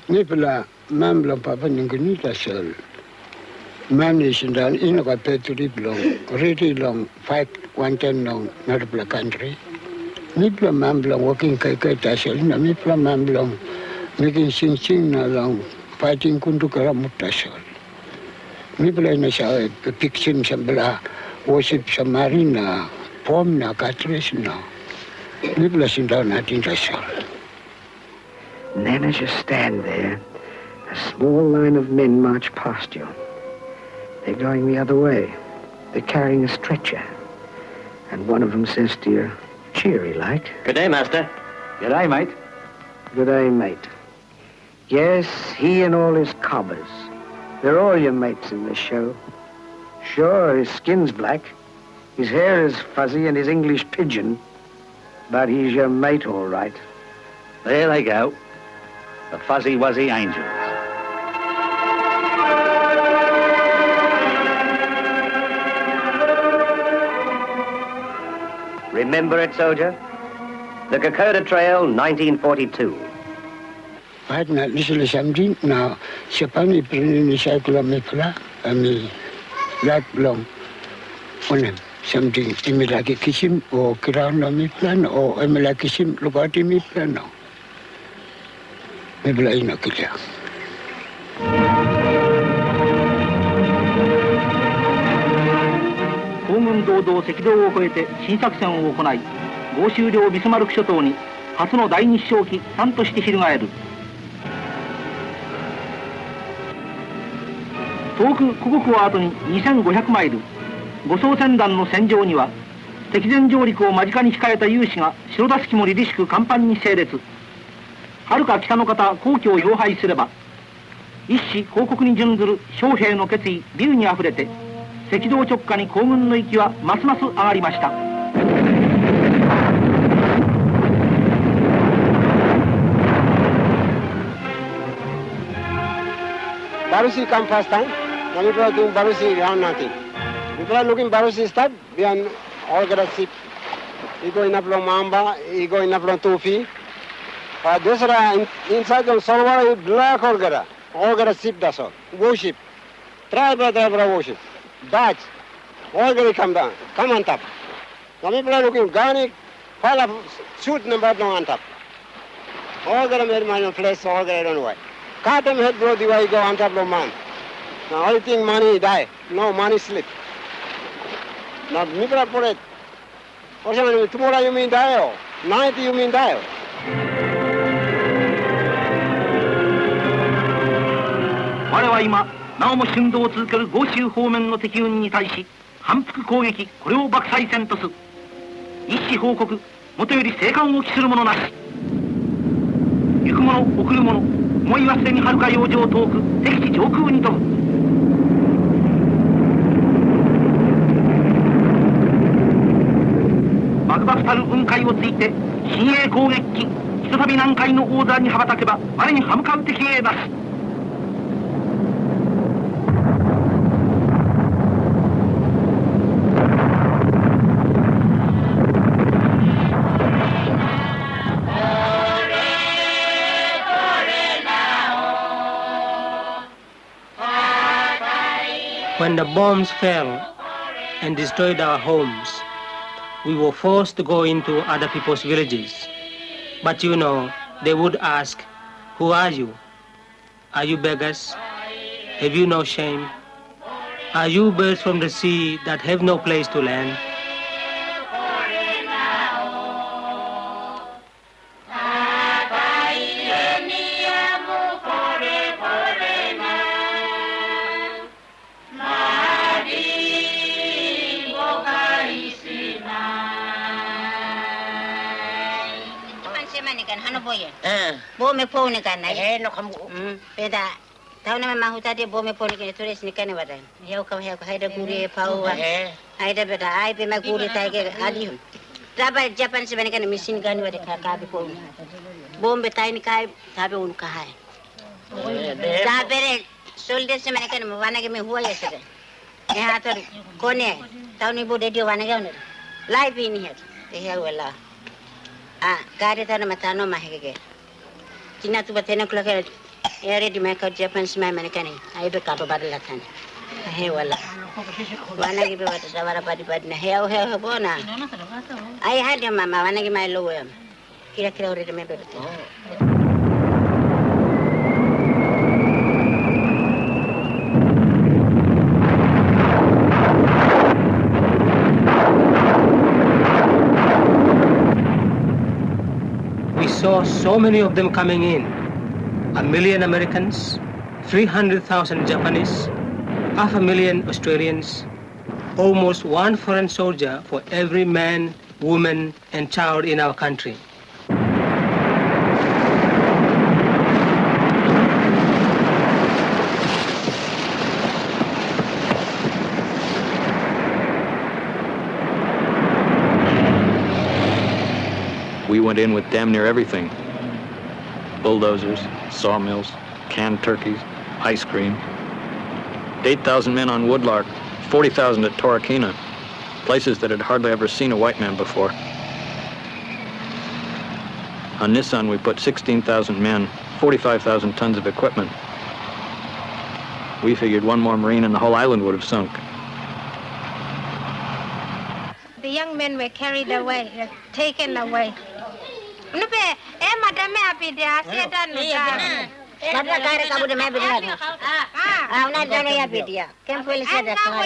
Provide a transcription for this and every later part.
Nipla Mambla Papa Ningunita Sol. Managing down in a petri long, really long, 110 long, not a country. Nipla Mambla walking Kakata Sol, Nipla Mambla making sing along, fighting Kundukaramuta Sol. Nipla in a shower, picture Sambla, worship Samarina, Pomna, Katrisna. Nipla sing down at Intasol. Then as you stand there, a small line of men march past you. They're going the other way. They're carrying a stretcher. And one of them says to you, cheery like, "Good day, master." "Good day, mate." "Good day, mate." Yes, he and all his cobbers. They're all your mates in this show. Sure, his skin's black, his hair is fuzzy and his English pigeon, but he's your mate all right. There they go. The fuzzy-wuzzy angels. Remember it, soldier? The Kokoda Trail, 1942. Right now, this is something now. Sepani prini cycle me pla, ami light long. Onem something imilaki kisim or kirana me plan or emilakisim lugati me plan now. Maybe I know killer. 東軍同道赤道を越えて新作戦を行い、豪州領ビスマルク諸島に初の第二飛翔機3として翻る。遠く古国を後に2500マイル、護送船団の戦場には敵前上陸を間近に控えた勇士が白田式も凛々しく甲板に整列。遥か北の方皇居を擁拝すれば、一子報国に準ずる将兵の決意ビルにあふれて、赤道直下に行軍の息はますます上がりました。Barusi come first time. Now people are doing Barusi around nothing. People are looking Barusi start beyond all the ship. You go in up from Mamba, you go in up from Tufi. This inside the Solwara black Olgara. Olgara ship that's all. Warship. Driver warship. Dutch. Olgara come down. Come on top. Now people are looking Garnic, fall up, shoot number on top. Olgara made my flesh, Olgara I don't know why. Cut them head bro, the way you go on top of man. Now all think money die. No money slip. Now Mipra put it. Tomorrow you mean die. Night you mean die. 我は今なおも春動を続ける豪州方面の敵軍に対し反復攻撃、これを爆砕戦とす。一子報国、もとより生還を期する者なし。行く者送る者、思いはすでにはるか洋上遠く敵地上空に飛ぶ。バクバクたる雲海をついて新鋭攻撃機ひとたび南海の大空に羽ばたけば我に歯向かう敵へなす。When the bombs fell and destroyed our homes, we were forced to go into other people's villages. But you know, they would ask, who are you? Are you beggars? Have you no shame? Are you birds from the sea that have no place to land? Bome pone kan na no kamu peda tahu nama mahu tadi bome pone kan tulis ni kan wadan yau kam yau haida guri pau haida beda ai pe ma guri tai ke adi traba Japan se kan mesin kan wade ka bi pone bombe tai ni kai tabe un ka hai tabere solde se kan wana ke me huwa yese ne hatar kone tahu ni bude dio wana ga live ini het he wala gari tana matano mahege Cina tu batena kula ke Already make a Japanese man, I be cut about Latin. Hey, well, when I give you what the hell, Bona. I had your mamma when I give my lower. Here I already remember it. We saw so many of them coming in. 1 million Americans, 300,000 Japanese, 500,000 Australians, almost one foreign soldier for every man, woman, and child in our country. We went in with damn near everything. Bulldozers, sawmills, canned turkeys, ice cream. 8,000 men on Woodlark, 40,000 at Torquay, places that had hardly ever seen a white man before. On Nissan, we put 16,000 men, 45,000 tons of equipment. We figured one more Marine and the whole island would have sunk. The young men were carried away, taken away. And now would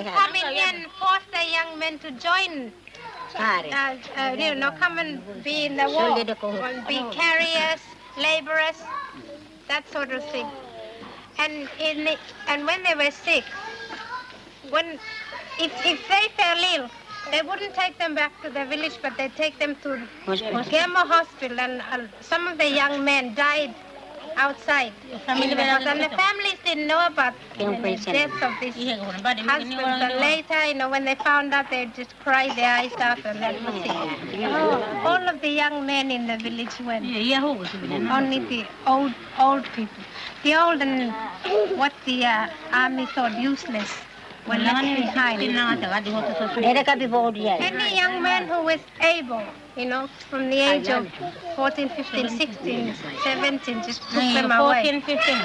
come in and force the young men to join, come and be in the war, be carriers, laborers, that sort of thing. And when they were sick, if they fell ill, they wouldn't take them back to their village, but they take them to Gemo Hospital, and some of the young men died outside. And the families didn't know about the deaths of these husbands. And later, when they found out, they just cried their eyes out, and that was it. All of the young men in the village went. Only the old people. The old and what the army thought useless were left behind. Any young man who was able, from the age of 14, 15, 16, 17, just took them away. 14, 15.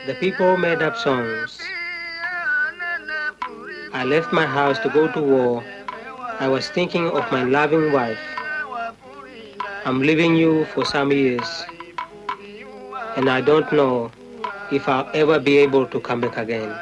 The people made up songs. I left my house to go to war. I was thinking of my loving wife. I'm leaving you for some years, and I don't know if I'll ever be able to come back again.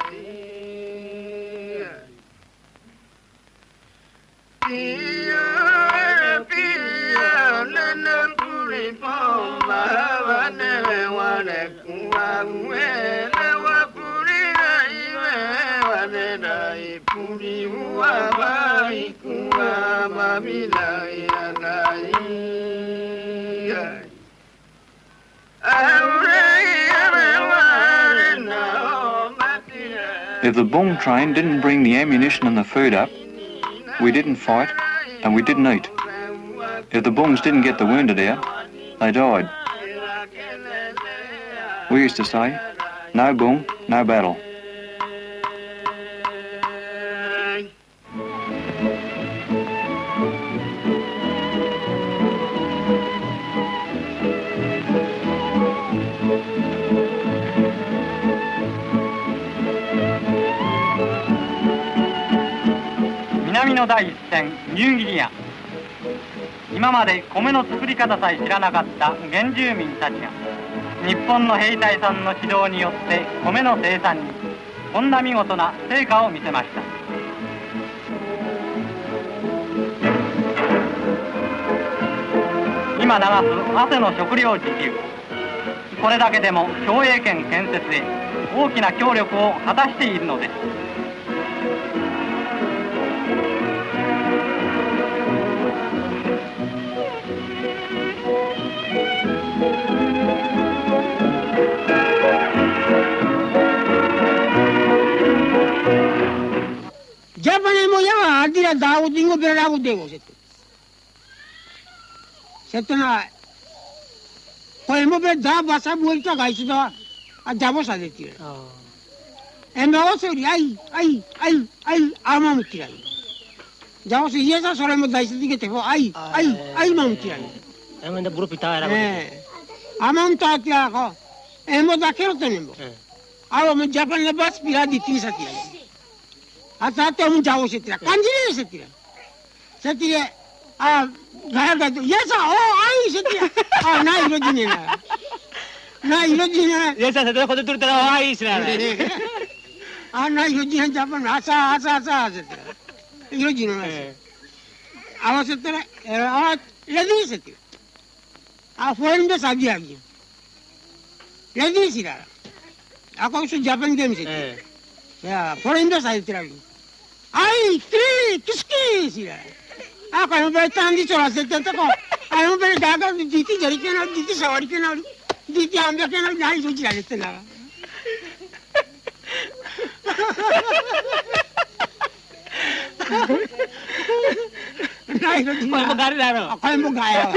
If the Bung train didn't bring the ammunition and the food up, we didn't fight and we didn't eat. If the Bungs didn't get the wounded out, they died. We used to say, no Bung, no battle.第一線ニューギニア。今まで米の作り方さえ知らなかった原住民たちが日本の兵隊さんの指導によって米の生産にこんな見事な成果を見せました。今流す汗の食料自給、これだけでも共栄圏建設へ大きな協力を果たしているのです。Japanese mo yawa adira dawo dingo berawo dengo setu. Setu na koe mo be da basa buelta gaisu da adabo sa deti. And also ai ama mutirai. Jawo se yesa sore mo daisu dike te ho ai ma mutirai. Ang ganda buro pitara. Amam tati ako. Emo da kero tenembo. Alo mo Japan na bas pila di tin satira. Atate mo jawo satira. Kanjiri satira. Satira gaya ga yesa ai satira. Na irojine na. Na irojine. Yesa satira kodo turtara ai sila. Na irojine Japan asa satira. Irojine na. Awa satira ledi satira. Foreign da sabi agi. Ledi sila. Ako gusto Japan games ito. Foreign da sabi tira. Ay, kiski sila. Ako yung ba tandi chola sete ko. Ay yung ba daga diti jari kena diti sawari kena diti ambya kena nahi sochi lagete na. Nahi sochi. Ako gari laro. Ako yung gaya.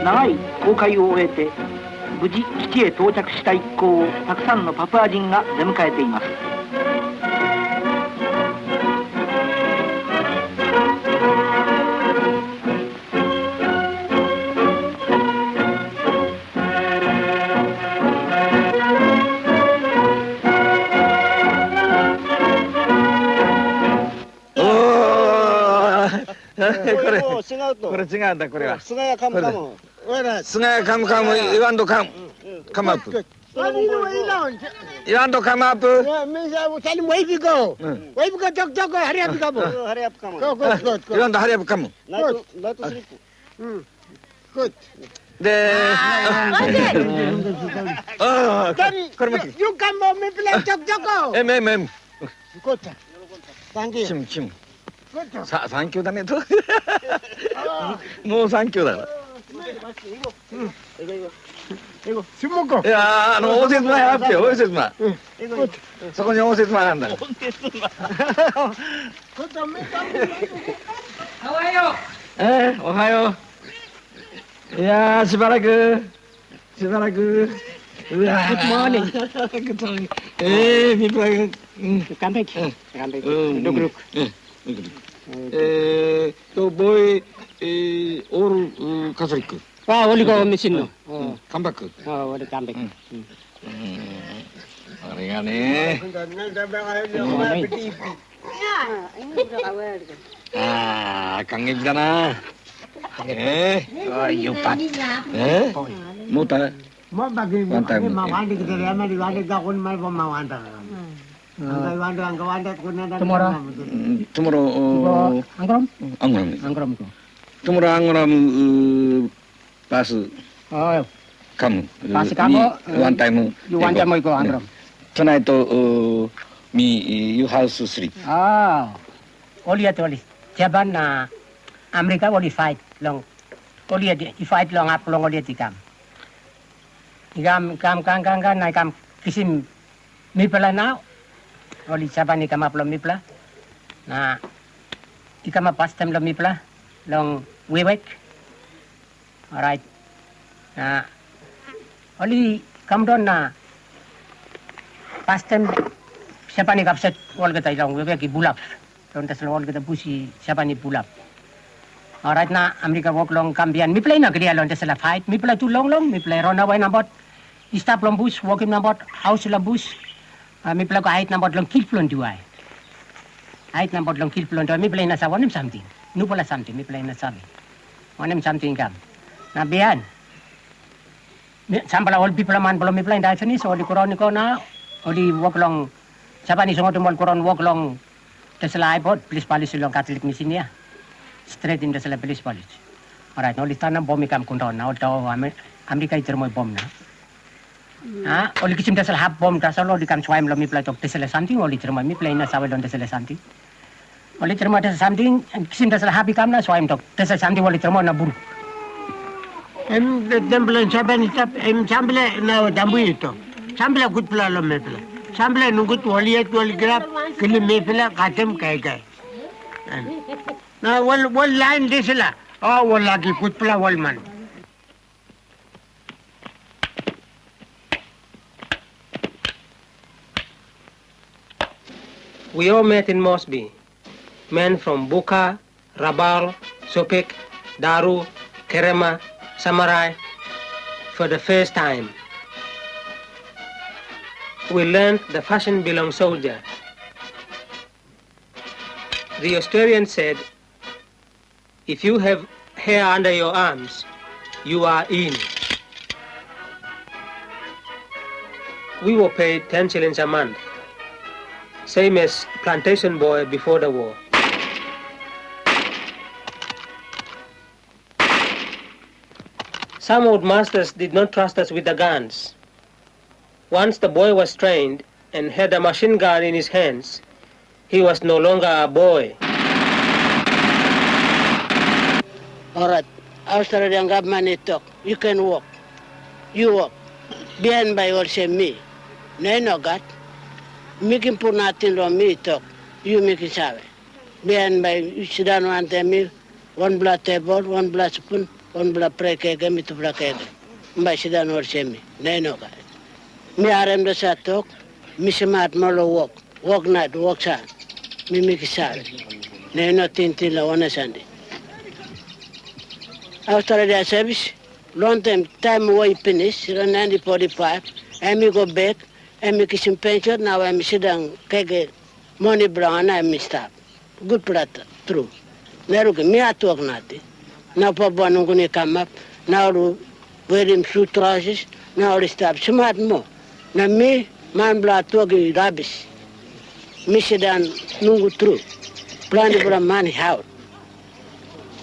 長い航海を終えて無事基地へ到着した一行をたくさんのパプア人が出迎えています。これ違うんだ、これは。菅谷カムカム。菅谷カムカム、言わんとカムアップ。言わんとカムアップ。Tell him where you go. Where you go, talk, hurry up, come. Hurry up, come. Good. 言わんとハリアップカム。 Not to sleep. Good. で、これも。 You come home and play talk. M. Good. Thank you. チム。3級だねと。もう3級だから。いや応接間あって応接間。そこに応接間なんだ。おはよう。いやしばらく。うわ。Good morning. People. Come back. Look. Boy, all Catholic. Only go mission. Come back. Only come back. あれがね。感激だな。よかった。もうた。One time. Tomorrow. Angram. Tomorrow Angram pass. Come. Pass come. One time. You one time go Angram. Tonight you house sleep. Only. Japan America only fight long. Only fight long up long only come. Kam nai kam kisim mipla now. Oli Japan ikam up long mipla. Na ikam up past time long mipla long wewek. All right. Na oli come down na past time Japan ikam set all kita long wewek bulap. Don't tell all kita pusi Japan bulap. All right na America walk long kambian mipla na kaya long tesla fight mipla too long mipla run away na bot. Stop long bus walking na bot house long bus. Mi pala ko ahit na bot long kilplon duay. Ahit na bot long kilplon duay. Mi pala na sa wanim something. Nu pala something. Mi pala na sabi. Wanim something kam. Na biyan. Sampala all people man pala mi pala na finish. Oli koron ko na. Oli walk long. Sapa ni sungot mo koron walk long. Tesla iPod. Police policy long Catholic mission niya. Straight in Tesla police policy. Alright. No listan na bomb kam kundon na. Olto Amerika iter mo bomb na. Oli kisim tesel half bomb tasal oli kam swaim lo mi play tok tesel something oli terma mi play na sawal don tesel something oli terma tesel something kisim tesel happy kam na swaim tok tesel something oli terma na buru temple Japan tap temple na dambu ito temple good pla lo me pla temple nungut oli grab kili me pla katem kai na wal line desela wal lagi good pla wal man. We all met in Mosby. men from Buka, Rabal, Sopik, Daru, Kerema, Samarai for the first time. We learned the fashion belong soldier. The Australian said, if you have hair under your arms, you are in. We were paid 10 shillings a month, same as plantation boy before the war. Some old masters did not trust us with the guns. Once the boy was trained and had a machine gun in his hands, he was no longer a boy. All right, Australian government talk. You can walk. You walk. Behind by all say me. No God. Making put nothing on me talk. You make it save. Behind by you sit down one time, one blood table, one blood spoon, one blood pray cake, me to black egg. By sit down all say me. No God. Me arem the sa talk. Me smart molo walk. Walk night, walk sa. Me make it save. No thing till I want to Sunday. After their service, long time way finish, around 1945, and me go back, and me kiss some pension, now I'm sit down, kege, money brown, and me stop. Good plata, true. Now me I talk nothing. Now Papa no gonna come up, now wear him suit trousers, now they stop. Smart more. Now me, man blood talk rubbish. Me sit down, nungu true. Plan for a man out.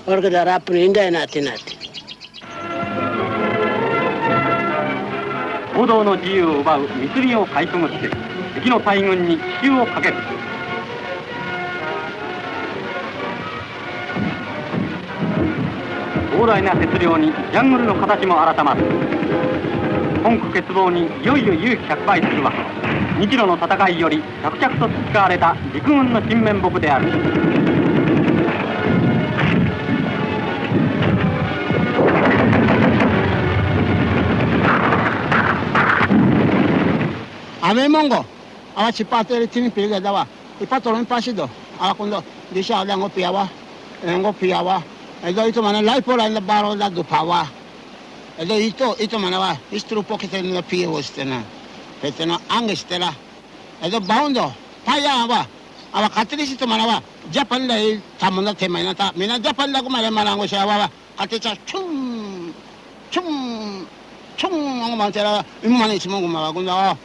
Orgada rapun inda nati. 行動の自由を奪う密林をかいくぐって敵の大軍に奇襲をかける。膨大な鉄量にジャングルの形も改まる。本国欠乏にいよいよ勇気100倍するは日露の戦いより着々と培われた陸軍の新面目である。Ame mongo, awa chipate le tini pega dawa. Ipato lo impasido. Awa kundo disha ada ngopiawa, ngopiawa. Edo ito mana laipo la na baro la dupawa. Edo ito mana wa istrupo kete na pie wostena. Petena angestela. Edo baundo paya awa katrisi to mana wa Japan la tamona temana ta. Mina Japan la kumare marango sha wa katecha chung ang mantera imani simongo ma kundo.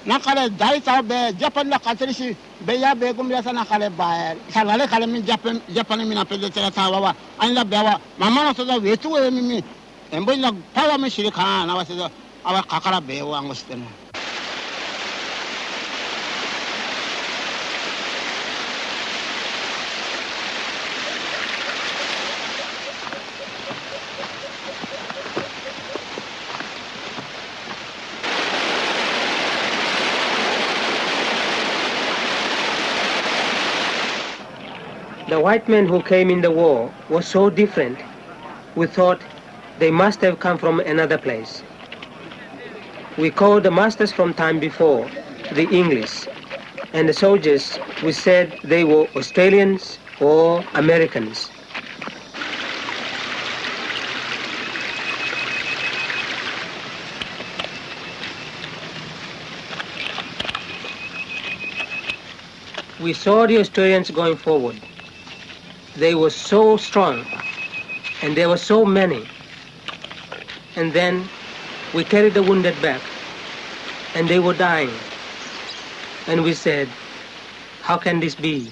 Nakale daita be Japan la katrisi be ya be gum ya sana kale ba sanale kale min Japan min apede tera tawa an la bewa mama no to da wetu we mi embo la pawa me shirika na wa se awa kakara be wa ngostena. The white men who came in the war were so different, we thought they must have come from another place. We called the masters from time before the English, and the soldiers, we said they were Australians or Americans. We saw the Australians going forward. They were so strong, and there were so many. And then we carried the wounded back, and they were dying. And we said, how can this be?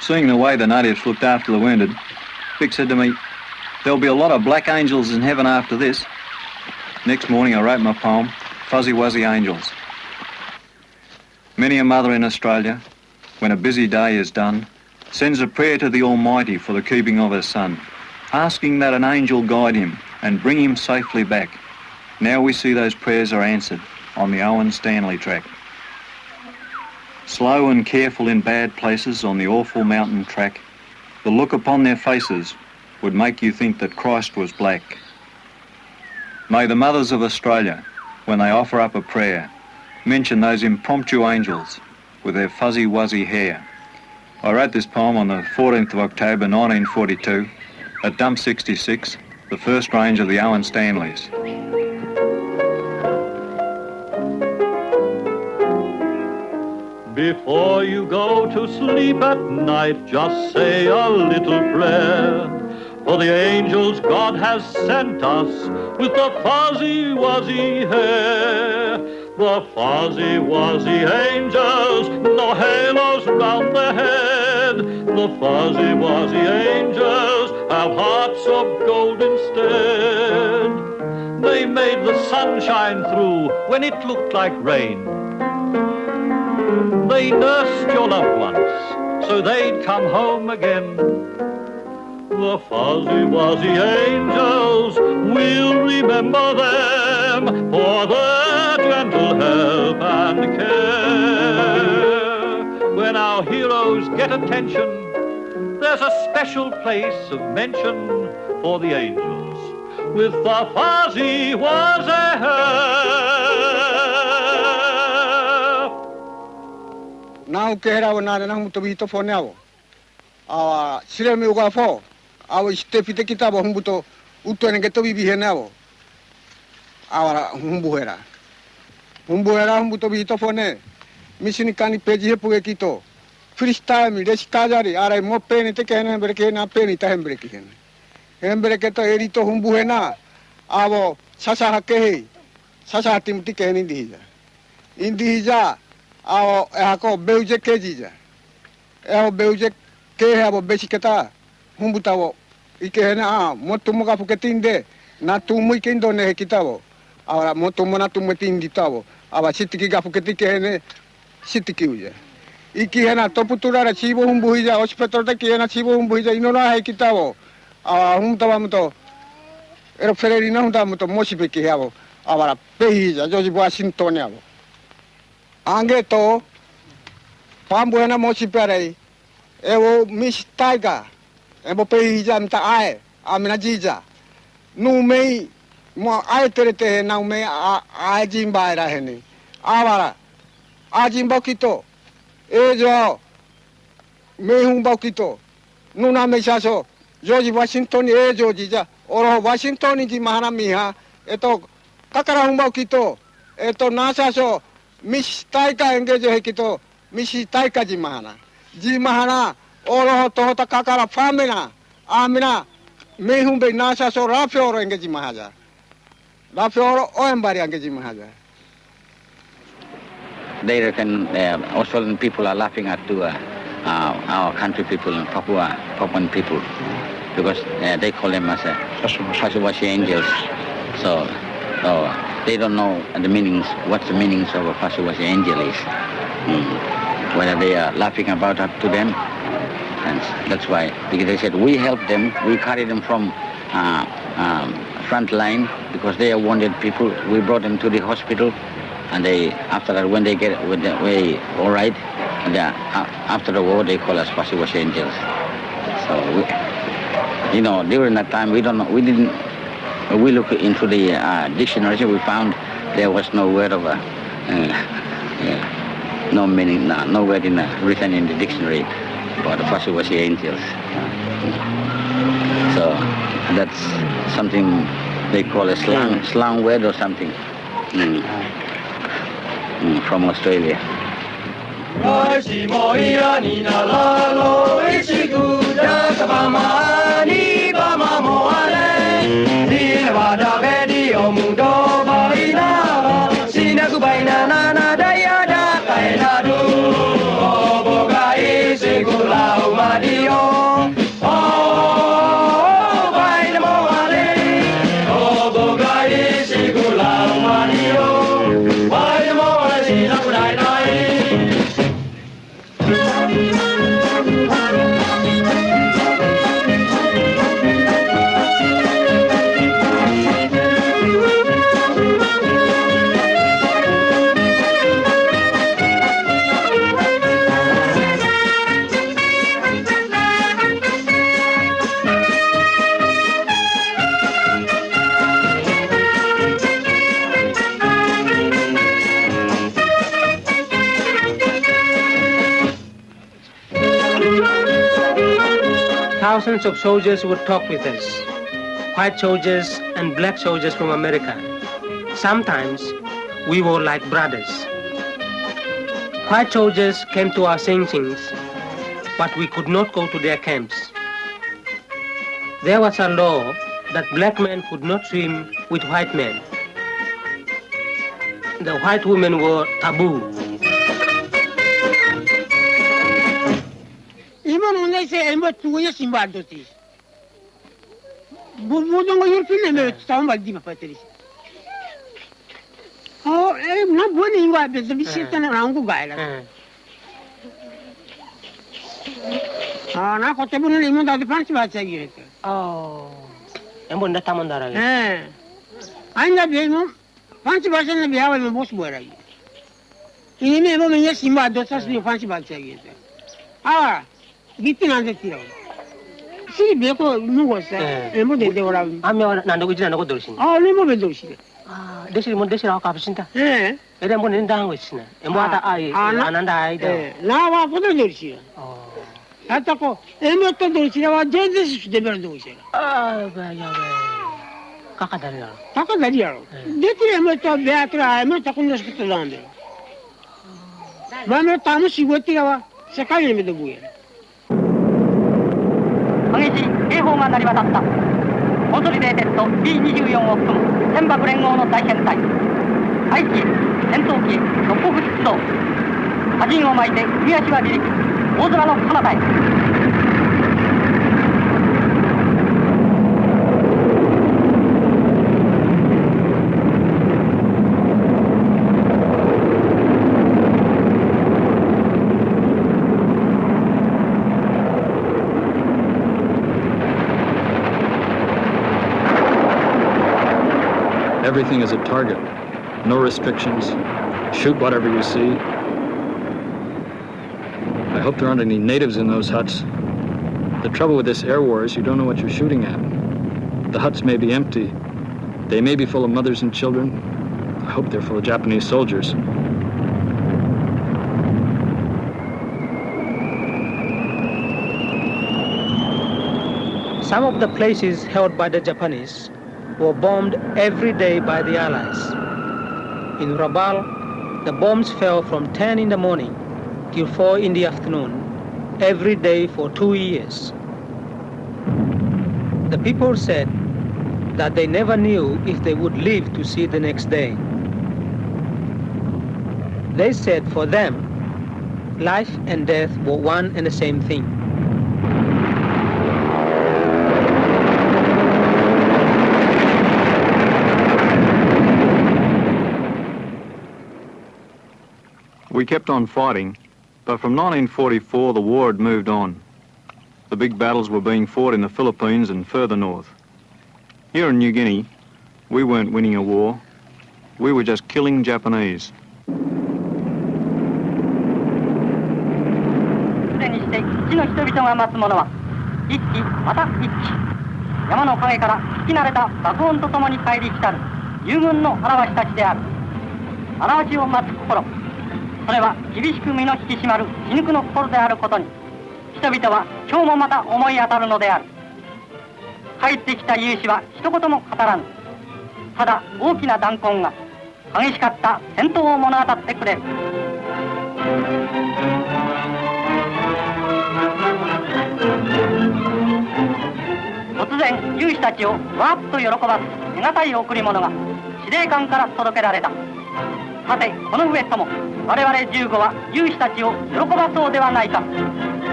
Seeing the way the natives looked after the wounded, Vic said to me, "There'll be a lot of black angels in heaven after this." Next morning I wrote my poem, Fuzzy Wuzzy Angels. Many a mother in Australia, when a busy day is done, sends a prayer to the Almighty for the keeping of her son, asking that an angel guide him and bring him safely back. Now we see those prayers are answered on the Owen Stanley track. Slow and careful in bad places on the awful mountain track, the look upon their faces would make you think that Christ was black. May the mothers of Australia, when they offer up a prayer, mention those impromptu angels with their fuzzy wuzzy hair. I wrote this poem on the 14th of October 1942 at Dump 66, the first range of the Owen Stanleys. Before you go to sleep at night, just say a little prayer for the angels God has sent us with the fuzzy wuzzy hair. The fuzzy wuzzy angels, no halos round their head. The fuzzy wuzzy angels have hearts of gold instead. They made the sun shine through when it looked like rain. They nursed your loved ones so they'd come home again. The fuzzy wuzzy angels, we'll remember them for their gentle help and care. When our heroes get attention, there's a special place of mention for the angels with the fuzzy wuzzy hair. Now kera wana na muto bito fo nao. Sire mi uga fo. Awa stepite kitabo humbuto utone geto bibi henao. Awara humbuhera. Humbuhera humbuto bito fo ne. Misini kani peji hepuge kito. Freestyle mi deskajari arai mo peni te kene berke na peni ta hembre ki kene. Hembre ke to erito humbuhena. Awo sasa hakehi. Sasa timti kene indihija. Indihija ao ako beuje kejija. Ao beuje ke abo besiketa humbutawo ikehena motumo ka fuketinde na tumu ikendo ne kitabo. Ahora motumo na tumu tinditabo. Aba sitiki ka fuketike hene sitiki uja. Ikihena toputura ra chibo humbuija hospital te kihena chibo humbuija inona hai kitabo. Humtaba muto ero fererina humtaba muto mosipe kihabo. Ahora pehija George Washington abo. Ange to pambuena mosiperei ewo Miss Tiger ebo pehija mta ae amina jija nu mei mo ae terete na me a jimba era hene awara a jimba kito ejo me humba kito nu na me saso George Washington ejo jija oro Washington ji mahana miha eto kakara humba kito eto nasa so Miss Taika engage hekito Miss Taika ji mahana oro tohota kakara famina amina mehumbe nasa so rafioro engage mahaja rafioro oembari engage mahaja. They reckon Australian people are laughing at our country people and Papuan people because they call them as Fuzzy angels. So they don't know the meanings, what the meanings of a Fuzzy angel is. Whether they are laughing about it to them. And that's why, because they said, we help them, we carry them from front line because they are wounded people. We brought them to the hospital, and after that, when they get way all right, after the war, they call us Fuzzy angels. So, during that time, we look into the dictionary, we found there was no word of no meaning, no word written in the dictionary about the Fuzzy angels. So that's something they call a slang word or something from Australia. Segula Thousands of soldiers would talk with us, white soldiers and black soldiers from America. Sometimes we were like brothers. White soldiers came to our sing-sings, but we could not go to their camps. There was a law that black men could not swim with white men. The white women were taboo. Even they say, I'm not 2 years in Bardotis. Budongo European and some of the Patrice. Oh, I'm not winning what the visitor around Guy. Ah, now what happened in the French was again. Oh, and when the Tamandara. I'm not being Fancy was in the hour in the most where in the moment, yes, in my daughter's new fancy bags again. Ah, getting on the field. See, Beko, no was there. And what they were out. I'm not a good dosing. Oh, no more dosing. Ah, this is what this is our capacity. Eh, and then when down with Sina. And what I, and I, now I put a dosing. Oh, I talk, and what to do, I was just the bird dosing. Ah, Kakadario. Kakadario. Did you ever talk better? I'm not talking to the London. Mama Thomas, you were there. Second with the wheel. 激しい警報が鳴り渡った。コンソリデーテッド B24 を含む戦爆連合の大編隊。愛知へ戦闘機へ特攻出動。波陣を巻いて組足は離陸。大空の彼方へ。Everything is a target. No restrictions. Shoot whatever you see. I hope there aren't any natives in those huts. The trouble with this air war is you don't know what you're shooting at. The huts may be empty. They may be full of mothers and children. I hope they're full of Japanese soldiers. Some of the places held by the Japanese were bombed every day by the Allies. In Rabaul, the bombs fell from 10 in the morning till 4 in the afternoon, every day for 2 years. The people said that they never knew if they would live to see the next day. They said for them, life and death were one and the same thing. We kept on fighting, but from 1944 the war had moved on. The big battles were being fought in the Philippines and further north. Here in New Guinea, we weren't winning a war. We were just killing Japanese. すでにして基地の人々が待つものは一機また一機山の陰から聞き慣れた爆音とともに帰り来たる友軍の荒鷲たちである。荒鷲を待つ心、それは厳しく身の引き締まる死肉の心であることに人々は今日もまた思い当たるのである。帰ってきた勇士は一言も語らぬ。ただ大きな弾痕が激しかった戦闘を物語ってくれる。突然勇士たちをわーっと喜ばす手堅い贈り物が司令官から届けられた。さてこの上とも我々15は勇士たちを喜ばそうではないか。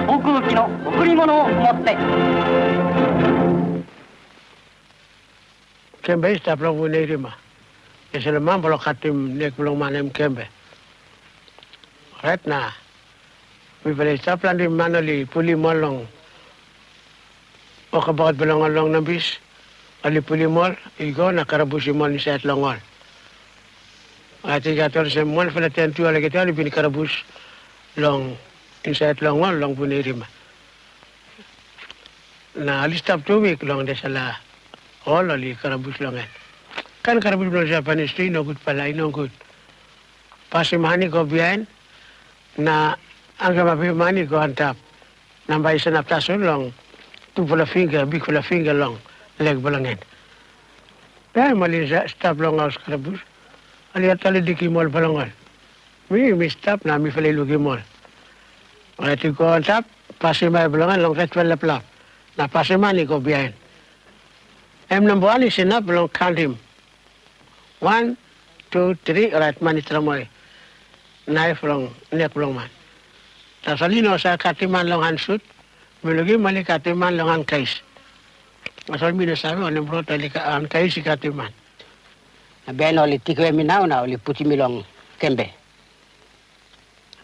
航空機の贈り物を持って。Kembe está plomo neirima. Es el mambo lo katim nek plomo manem kembe. Retna. We will stop planting manually puli molong. Okabat belong along nabis. Ali puli mol igo na karabusi mol ni set longol. Ati gator se mol fela tentu ala getali bin karabus long inside longol long punirima. Na ali stop 2 week long desala. All ali karabus longan. Kan karabus long Japanese tree no good pala no good. Pasimani ko behind na ang mapi mani ko on top. Nambay sa naptasun long two full of finger, big full of finger long, leg belongin. Then mali stop long house karabus. Ali atali diki mall belongan. Me stop na mi fali lugi mall. I to go on top, passing my belongan long that well plop. Na passing money go behind. Number 1 is enough, long count him. 1, 2, 3, right money tramoy. Knife long, neck long man. Tasalino sa katiman long hand shoot. Milugi mali katiman long hand case. Masal mi na sabi, onim bro tali ka hand case si katiman. Ben oli tikwe mi now na oli puti mi long kembe.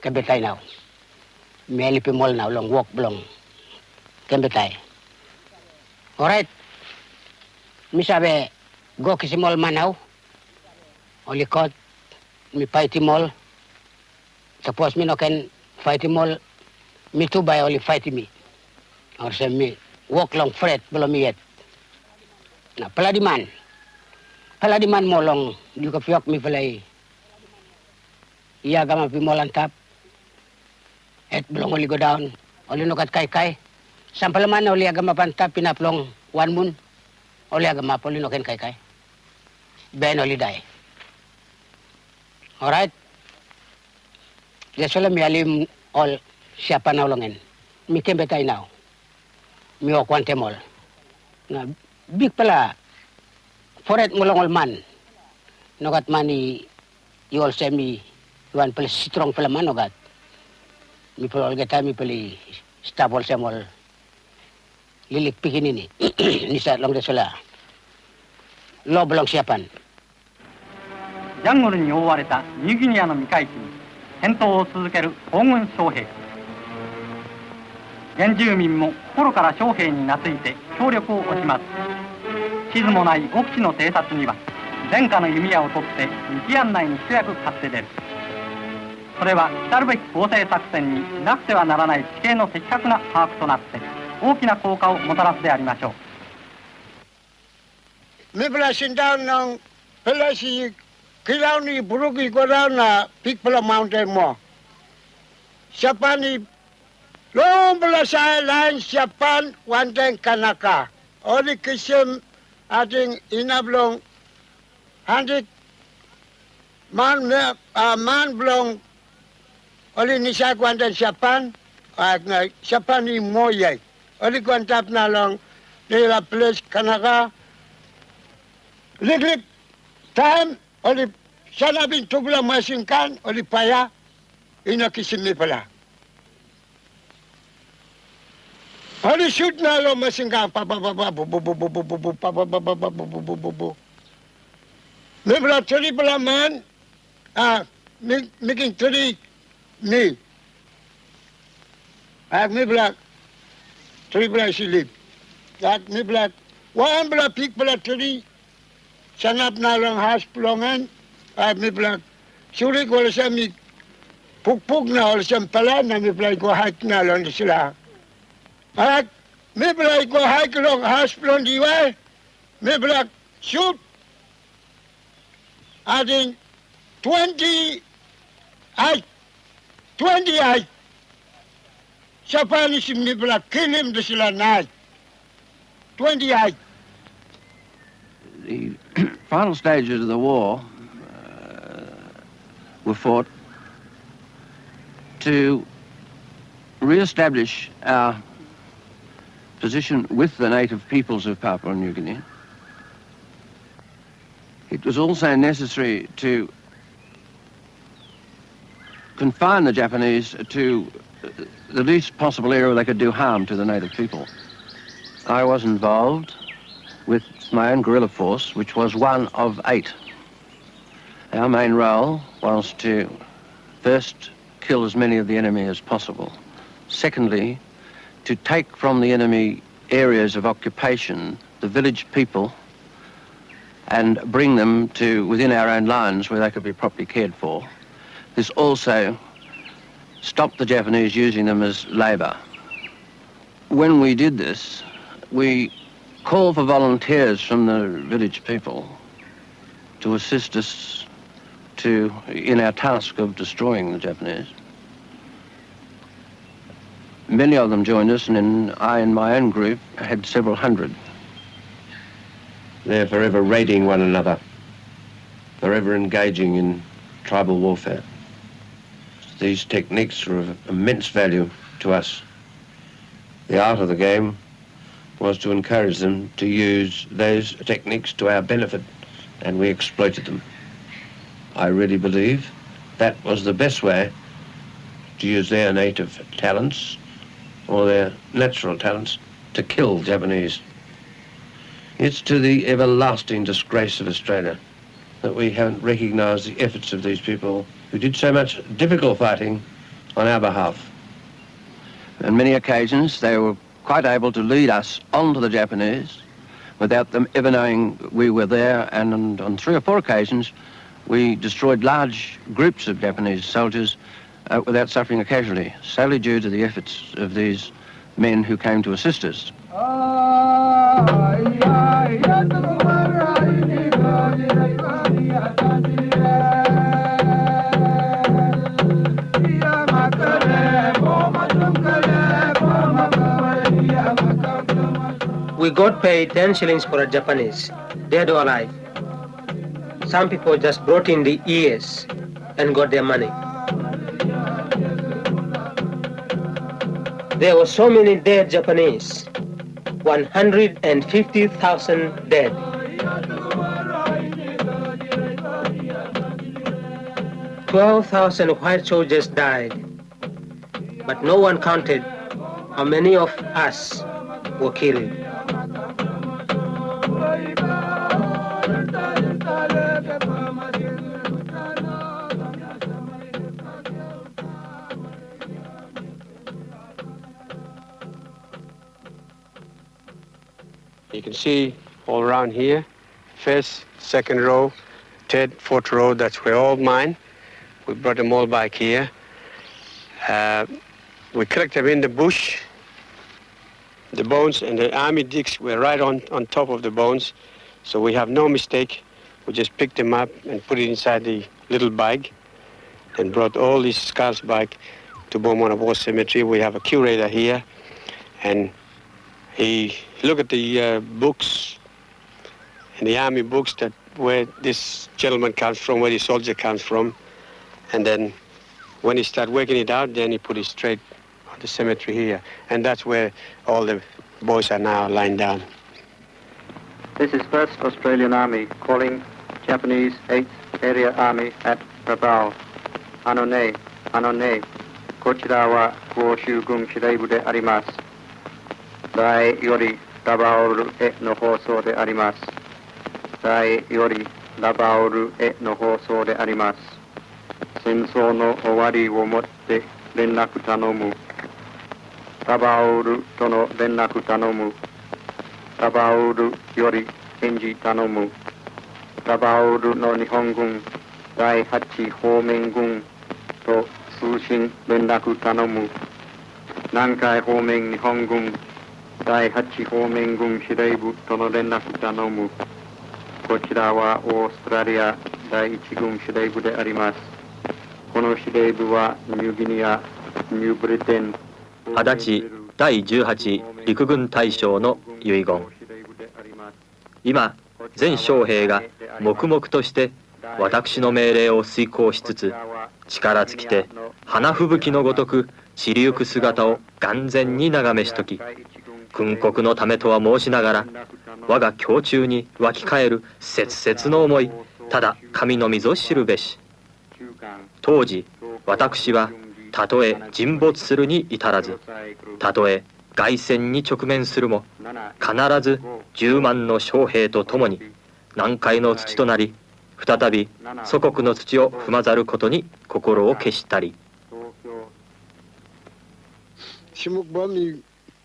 Kembe tay now. Mi eli pi mol now long walk belong. Kembe tay. Alright. Mi sabi go kisi mol manaw. Oli kot mi paiti mol. Tapos mi no ken fight mol. Mi tubay oli fight mi. Or se mi walk long fret belum mi yet. Na peladiman. Peladiman mo long di ko fiok mi pelay. Iya gama pi molan tap. Et belum oli go down. Oli no kat kai. Sampalaman oli agama pantap pinaplong one moon. Oli agama poli no ken kai. Ben oli die. Alright. Jesola mi alim all siapa na ulongin. Mi kembe tay now. Mi o kwante mol. Na big pala foret mulongol man. Nogat mani yol semi yuan pala strong pala man nogat. Mi pala geta mi pali stabol semol lilik pikin ini. Nisa long desola. Lo belong siapan. ジャングルに覆われたニューギニアの未開地に戦闘を続ける黄軍将兵。原住民も心から将兵に懐いて協力を惜しまず、地図もない極地の偵察には前科の弓矢を取って日案内に一役買って出る。それは来るべき構成作戦になくてはならない地形の的確な把握となって大きな効果をもたらすでありましょう。Mi pelasin down ng pelasi kilaw ni burugi ko daw na peak pala mountain mo. Siapa ni long pala sa line siapan wanteng kanaka. Oli kisim ating inablong handik man blong oli ni siya wanteng siapan at siapan ni moyay. Oli kwantap na long nila place kanaka. Liklik time oli sana bin tubla masingkan oli paya ina kisimi pala. Oli shoot na lo masingkan pa Mebla teri pala man making teri ni. Mebla teri pala silip. Mebla one pala pik pala teri sanap na lang has plongan at mi plak suri ko sa mi pukpuk na ol sa pala na mi plak ko hike na lang sila at mi plak ko hike long has plon diwa mi plak shoot ating 28 sa panis mi plak kilim de sila na 28. The final stages of the war were fought to re-establish our position with the native peoples of Papua New Guinea. It was also necessary to confine the Japanese to the least possible area where they could do harm to the native people. I was involved with my own guerrilla force, which was one of 8. Our main role was to first kill as many of the enemy as possible. Secondly, to take from the enemy areas of occupation, the village people, and bring them to within our own lines where they could be properly cared for. This also stopped the Japanese using them as labour. When we did this, we call for volunteers from the village people to assist us in our task of destroying the Japanese. Many of them joined us, and I, in my own group, had several hundred. They're forever raiding one another, forever engaging in tribal warfare. These techniques are of immense value to us. The art of the game was to encourage them to use those techniques to our benefit, and we exploited them. I really believe that was the best way to use their native talents or their natural talents to kill Japanese. It's to the everlasting disgrace of Australia that we haven't recognised the efforts of these people who did so much difficult fighting on our behalf. On many occasions, they were quite able to lead us on to the Japanese without them ever knowing we were there, and on 3 or 4 occasions, we destroyed large groups of Japanese soldiers without suffering a casualty, solely due to the efforts of these men who came to assist us. We got paid 10 shillings for a Japanese, dead or alive. Some people just brought in the ears and got their money. There were so many dead Japanese, 150,000 dead. "12,000 white soldiers died, but no one counted how many of us were killed." You can see all around here, first, second row, third, fourth row, that's where all mine. We brought them all back here. We collect them in the bush. The bones and the army digs were right on top of the bones, so we have no mistake. We just picked them up and put it inside the little bag and brought all these skulls back to Beaumont War Cemetery. We have a curator here, and he looked at the books, and the army books, that where this gentleman comes from, where the soldier comes from, and then when he started working it out, then he put it straight on the cemetery here, and that's where all the boys are now lying down. This is 1st Australian Army calling Japanese 8th Area Army at Rabaul. あのね、こちらは欧州軍司令部であります。大よりラバオルへの放送であります。大よりラバオルへの放送であります。戦争の終わりをもって連絡頼む。ラバオルとの連絡頼む。ラバオルより返事頼む。ラバオルの日本軍第8方面軍と通信連絡頼む。南海方面日本軍第8方面軍司令部との連絡頼む。こちらはオーストラリア第1軍司令部であります。この司令部はニューギニア、ニューブリテン。足立第18陸軍大将の遺言。今、全将兵が黙々として私の命令を遂行しつつ、力尽きて花吹雪のごとく散りゆく姿を眼前に眺めしとき、訓国のためとは申しながら、我が胸中に湧き返る切々の思い、ただ神のみぞ知るべし。当時、私はたとえ沈没するに至らず、たとえ凱旋に直面するも、必ず10万の将兵と共に南海の土となり、再び祖国の土を踏まざることに心を決したり。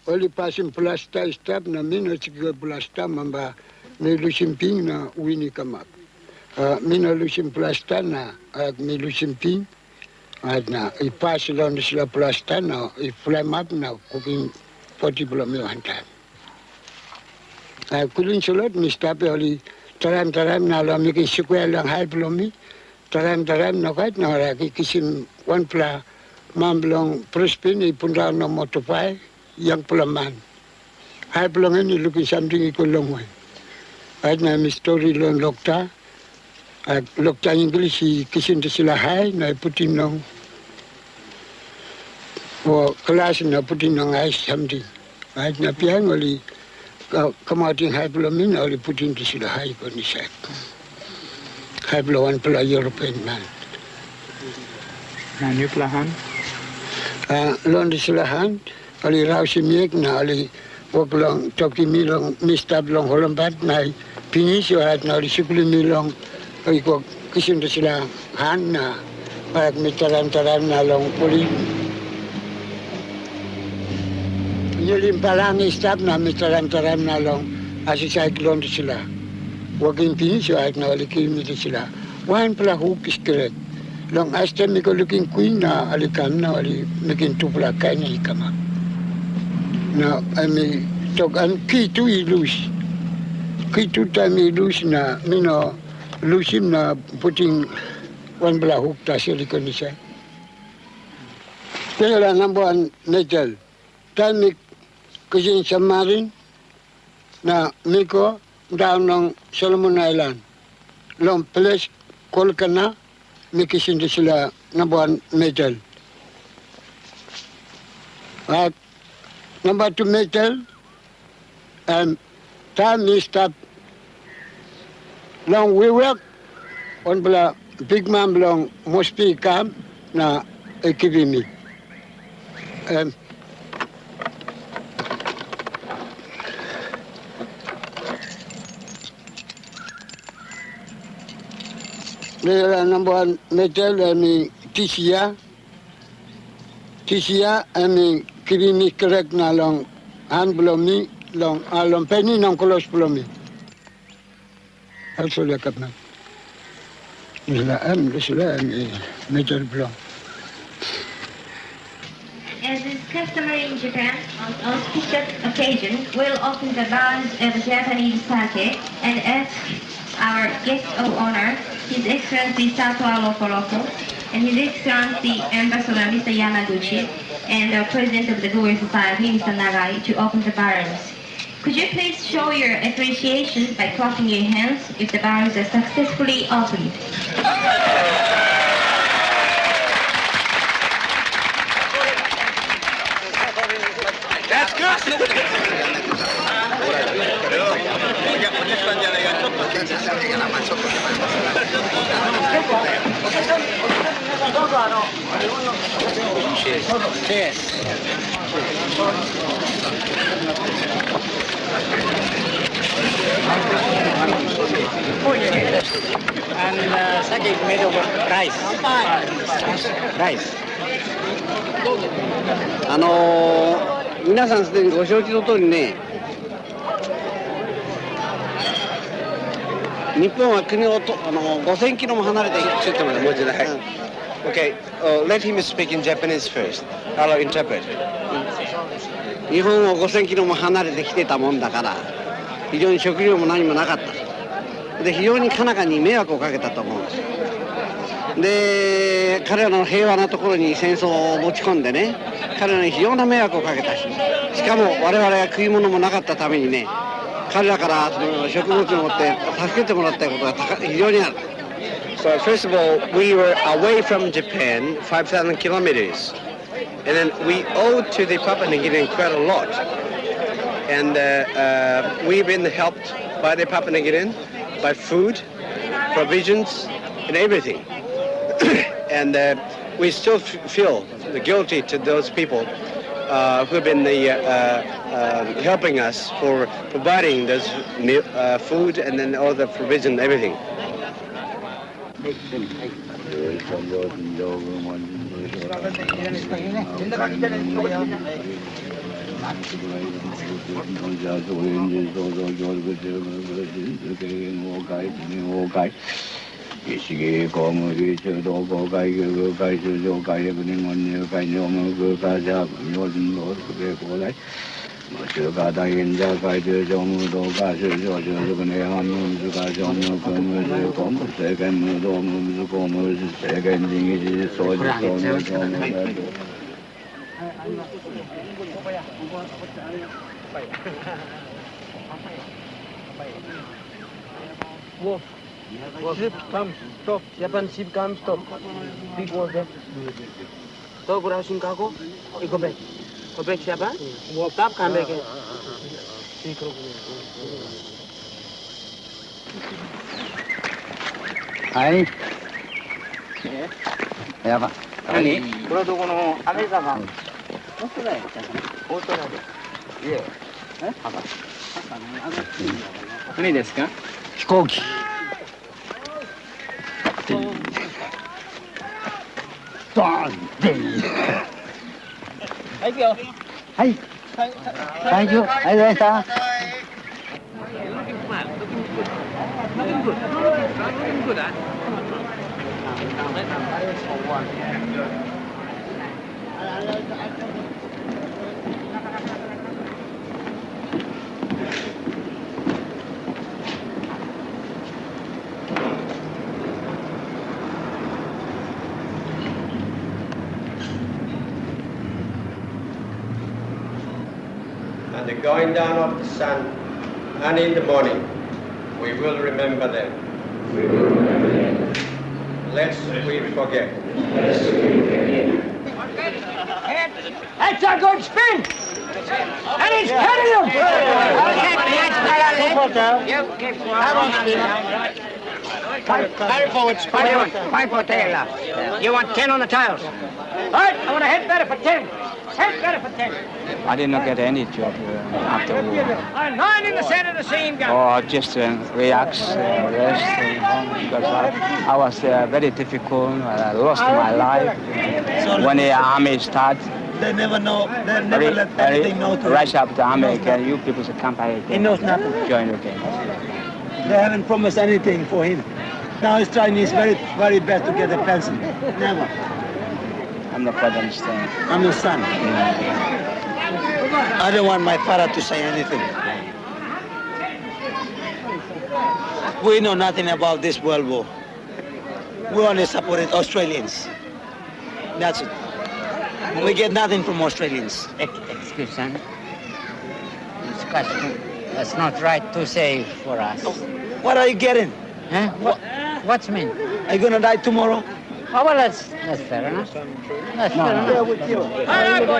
Oli pasin plasta stap na mina chiga plasta mamba mi lusimping na wini kamak. Mina lusim plasta na at mi lusimping at na ipas lang sila plasta na i-flame up na cooking 40 km hantan. Kulin sulot mi stape oli taram na lami ki sikwe lang hai plomi taram na kahit na raki kisim one pla Mamblong Prispin ipunda no motopai yang pelaman. Hai pelong ini looking something ikut long way. Hai na mi story lon lokta. Lokta English kisin de sila hai na putin nong. O kelas na putin nong hai something. Hai na piang oli kamating hai pelong ini oli putin de sila hai ko ni sak. Hai pelong pela European man. Na new pelahan? Lon di silahan, ali rau si miek na ali waklong toki milong mistab long holombat na pinis yo at na ali sukuli milong ay ko kisim di silahan na payak mitaran-taran na long puli. Yulim palang istab na mitaran-taran na long asisay klon di sila. Wakin pinis yo at na ali kimi di sila. Wahan pala hukis kirek. Long asta mi ko looking queen na alikam na ali making tupla kain ni kama. Na ami tok an kitu ilus. Kitu tami ilus na mino lusim na putting one bla hook ta silikon ni sa. Pela nambuan metal. Tami kusin samarin na miko down on Solomon Island. Long place Kolkana Mikisin di sila nabuan metal. At number 2 metal time we stop long we work on bla big man long mospi camp na ekibimi. Nila nambuan metal ami tisia ami kirimi kerek na long han blomi long along penny nong kolos blomi. Also le kapna. Nila ami metal blom. As is customary in Japan, on auspicious occasion, we'll open the bars of Japanese sake and ask our guest of honor, His Excellency Sato Lokoloko, and His Excellency Ambassador Mr. Yamaguchi, and the President of the Gory Society, Mr. Nagai, to open the barrels. Could you please show your appreciation by clapping your hands if the barrels are successfully opened? That's good. And sake is made of rice. Rice. 皆さんすでにご承知の通りね、日本は国を5000キロも離れてちょっと待ってもう一度はい。Okay, let him speak in Japanese first. I'll interpret. 日本を5000キロも離れてきてたもんだから、非常に食料も何もなかった。で、非常に彼方に迷惑をかけたと思うんです。で、彼らの平和なところに戦争を持ち込んでね、彼らに非常な迷惑をかけたし、しかも我々は食い物もなかったためにね、彼らからその食物を持って助けてもらったことが非常にある。So first of all, we were away from Japan 5,000 kilometers. And then we owed to the Papua New Guinea quite a lot. And we've been helped by the Papua New Guinea by food, provisions, and everything. And we still feel guilty to those people who've been helping us for providing those food and then all the provision and everything. 学嘎达因加该觉教木多嘎学教学这个内行木是嘎教木科木是公木谁跟木多木是公木是谁跟经济所的所的所的。Wolf. Ship comes, stop. Japan ship comes, stop. Big wolf there. So go down Chicago, you go back. Go back Japan. Stop, come back. Hi. Yeah, ba. Ani,これはどこのアメリカが。オーストラリア。オーストラリア。いえ。何ですか？飛行機。ドーンで。はい、行くよ。はい。サンキュー。ありがとうございました。And the going down of the sun, and in the morning, we will remember them. We will remember them. Lest we forget. That's a good spin! And he's heading him! Carry forward. Five for tail. You want 10 on the tiles. All right, I want to head better for 10. Head better for 10. I did not get any job after war. 9 in the center of the same gun. Or just relax, rest, because I was very difficult. I lost my life when the army started. They never know. They never let anything know to Rise up the army again. You people should come back again. He knows nothing. Join again. They haven't promised anything for him. Now he's trying his very, very best to get a pension. Never. I'm the father's son. I'm your son. I don't want my father to say anything. We know nothing about this World War. We only supported Australians. That's it. We get nothing from Australians. Excuse me. That's not right to say for us. What are you getting? Huh? What's mean? Are you gonna die tomorrow? Oh, well, that's fair enough. That's fair enough. Yeah, with you. All right, boy.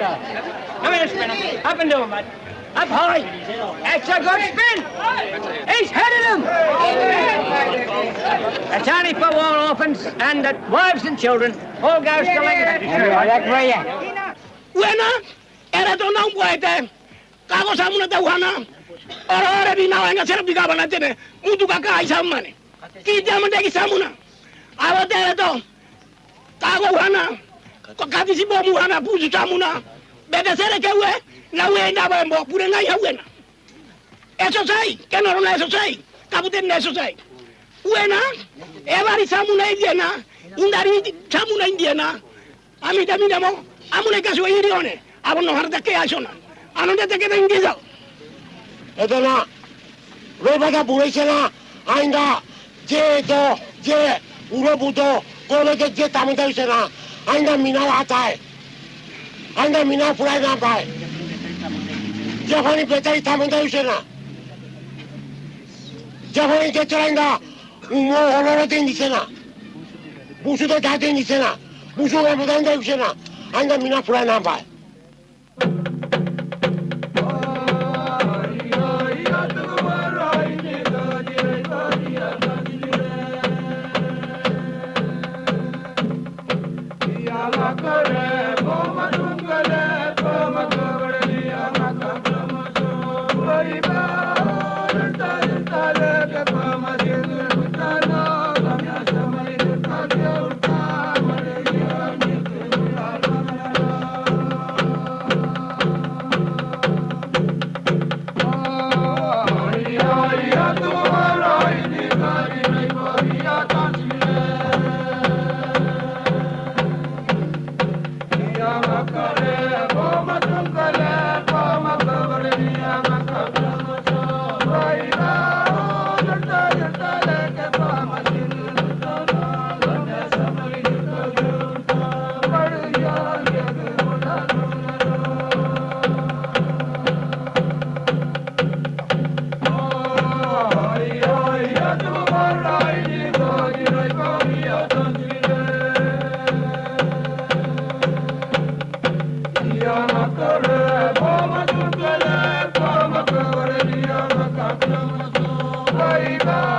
Come here, spin. Up and down, bud. Up high. That's a good spin. He's headed him. That's only for war orphans and the wives and children. All goes to Lincoln. Buena, era to nang buete. Kago sa muna tawhana. Ora bi na nga sera biga bana tene. Mutu ka kai samane. Ki jaman de ki samuna. Awa tere to. Kago hana. Ko kati si bomu hana puju samuna. Bede sere ke we. Na we na ba mbo pure na ya wena. Eso sai, que no na eso sai. Kabuten na eso sai. Wena, evari samuna indiana. Indari samuna indiana. Amita minamo. Amune kaso irione. Abono harta ke asona. Anonde te queda ingiza. Edona. Robaga buresela. Ainda. Je urobudo. Gole ke je tamunda usena. Ainda mina atai. Ainda mina purai na pai. Japani betari tamunda usena. Japani ke trainda. Umo honoro de indicena. Busu de date indicena. Busu ga mudanda usena. Ainda mina purai na pai. bye bye.